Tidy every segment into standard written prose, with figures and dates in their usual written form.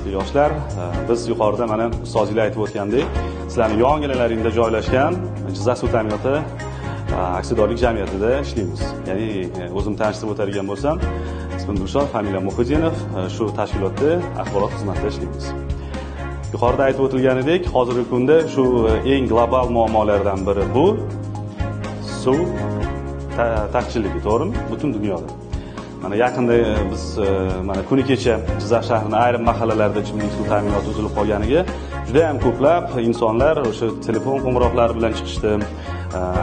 hurmatli yoshlar, biz yuqorida mana ustozlar aytib o'tgandek, sizlarning yongilalaringda joylashgan Jizzax suv ta'minoti aksiyadorlik jamiyatida ishlaymiz. Ya'ni o'zim tanishtirib o'tadigan bo'lsam, ismim Dilshod, familiyam Muhiddinov, shu tashkilotda axborot xizmatida ishlaymiz. Yuqorida aytib o'tilganidek, hozirgi kunda shu eng global muammolardan biri bu suv taqchilligi, to'g'rimi? Butun dunyoda. Mana yaqinda biz mana kuni kecha Jizzax shahrining ayrim mahallalarida ichimlik suv ta'minoti uzilib qolganiga juda ham ko'plab insonlar o'sha telefon qo'ng'iroqlari bilan chiqishdi.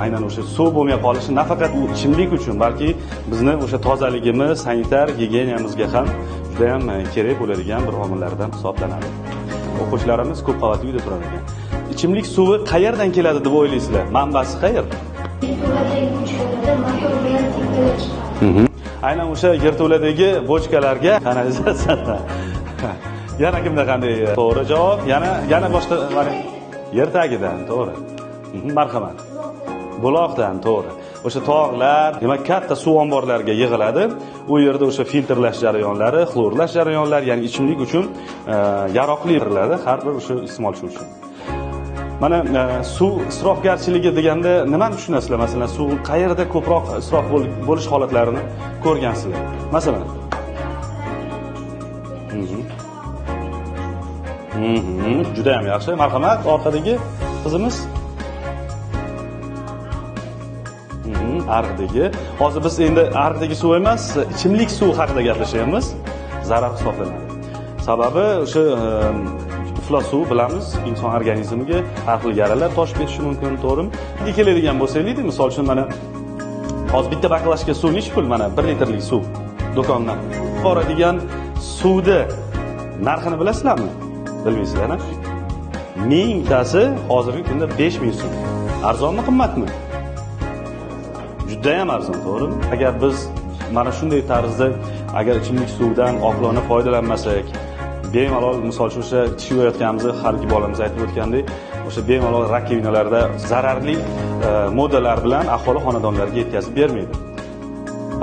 Aynan o'sha suv bo'lmay qolishi nafaqat u ichimlik uchun, balki bizni o'sha tozaligimiz, sanitar gigiyenamizga ham juda ham kerak bo'ladigan bir omillardan hisoblanadi. O'quvchilarimiz ko'p qavatli uyda turar ekan. Ichimlik suvi qayerdan keladi deb o'ylaysizlar? Manbasi qayer? Aynan o'sha yerto'ladagi bochkalarga kanalizatsiya. Yana kimda qanday? To'g'ri javob. Yana boshqa yer tagidan, to'g'ri. Marhamat. Buloqdan, to'g'ri. O'sha tog'lar, demak katta suv omborlariga yig'iladi. U yerda o'sha filtrlash jarayonlari, xlorlash jarayonlari, ya'ni ichimlik uchun yaroqli beriladi har bir o'sha iste'molchi uchun. Mana suv isrofgarchiligi deganda nimani tushunasizlar? Masalan, suv qayerda ko'proq isrof bo'lish holatlarini ko'rgansizlar? Masalan, juda ham yaxshi. Marhamat, orqadagi qizimiz. Ariqdagi. Hozir biz endi ariqdagi suv emas, ichimlik suv haqida gaplashyapmiz. Zarar hisoblanadi. Sababi o'sha iflos suv bilamiz, inson organizmiga har xil yaralar toshib ketishi mumkin, to'g'rimi? Bunga keladigan bo'lsaylik, misol uchun mana hozir bitta baklashka suv nechi pul? Mana 1 litrlik suv do'kondan boradigan suvni narxini bilasizlarmi? Bilmaysizlar-a? Mingtasi hozirgi kunda 5000 so'm. Arzonmi, qimmatmi? Juda ham arzon, to'g'rimi? Agar biz mana shunday tarzda agar ichimlik suvdan oqilona foydalanmasak, bemalol misol uchun o'sha tish yuvayotganimizni har ikki bolamiz aytib o'tgandek, o'sha bemalol rakovinalarda zararli moddalar bilan aholi xonadonlariga yetkazib bermaydi.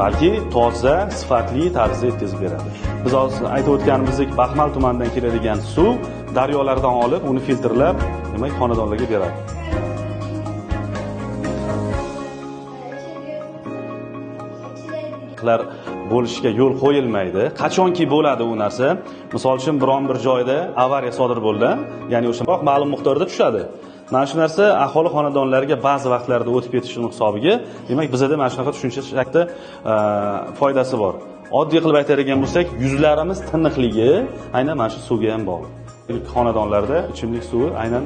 Balki toza, sifatli tarzda yetkazib beradi. Biz hozir aytib o'tganimizdek, Baxmal tumanidan keladigan suv daryolardan olib, uni filtrlab, demak, xonadonlarga beradi. Bo'lishiga yo'l qo'yilmaydi. Qachonki bo'ladi u narsa, misol uchun biron bir joyda avariya sodir bo'ldi, ya'ni o'sha ma'lum miqdorda tushadi. Mana shu narsa aholi xonadonlariga ba'zi vaqtlarda o'tib ketishining hisobiga, demak, bizda mana shunaqa tushuncha shaklda foydasi bor. Oddiy qilib aytadigan bo'lsak, yuzlarimiz tiniqligi aynan mana shu suvga ham bog'liq. Xonadonlarda ichimlik suvi aynan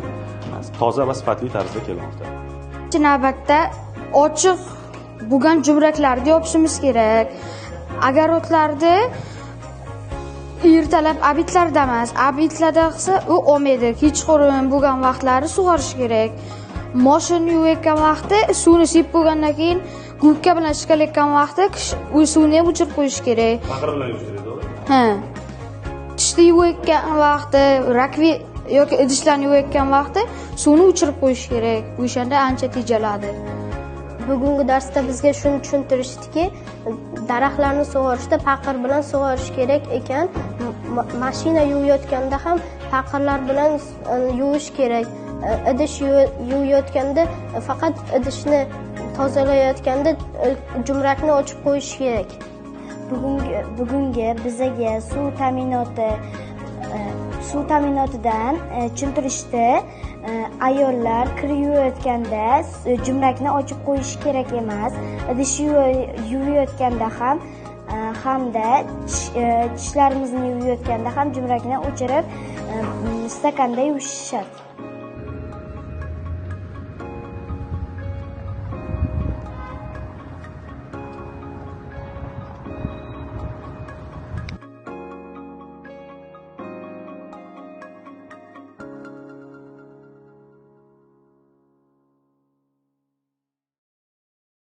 toza va sifatli tarzda kelmoqda. Navbatda ochiq bo'lgan jumraklarni yopishimiz kerak. Agarotlarda ertalab abitlarda emas, abitlarda qilsa u olmaydi. Kechqurun bo'lgan vaqtlari sug'orish kerak. Mashina yuvayotgan vaqtda suvni sepib bo'lgandan keyin gubka bilan ishlayotgan vaqtda u suvni ham o'chirib qo'yish kerak. Paqir bilan yuvish kerak, to'g'ri? Ha. Tishni yuvayotgan vaqtda, rakvi yoki idishlarni yuvayotgan vaqtda suvni o'chirib qo'yish kerak. O'shanda ancha tejaladi. Bugungi darsda bizga shuni tushuntirishdiki, daraxtlarni sug'orishda paqir bilan sug'orish kerak ekan. Mashina yuvayotganda ham paqirlar bilan yuvish kerak. Idish yuvayotganda faqat idishni tozalayotganda jumrakni ochib qo'yish kerak. Bugungi bizaga suv ta'minotidan tushuntirishdi. Ayollar kir yuvayotganda jumrakni ochib qo'yish kerak emas. Idish yuvayotganda hamda tishlarimizni yuvayotganda ham jumrakni o'chirib stakanda yuvish shart.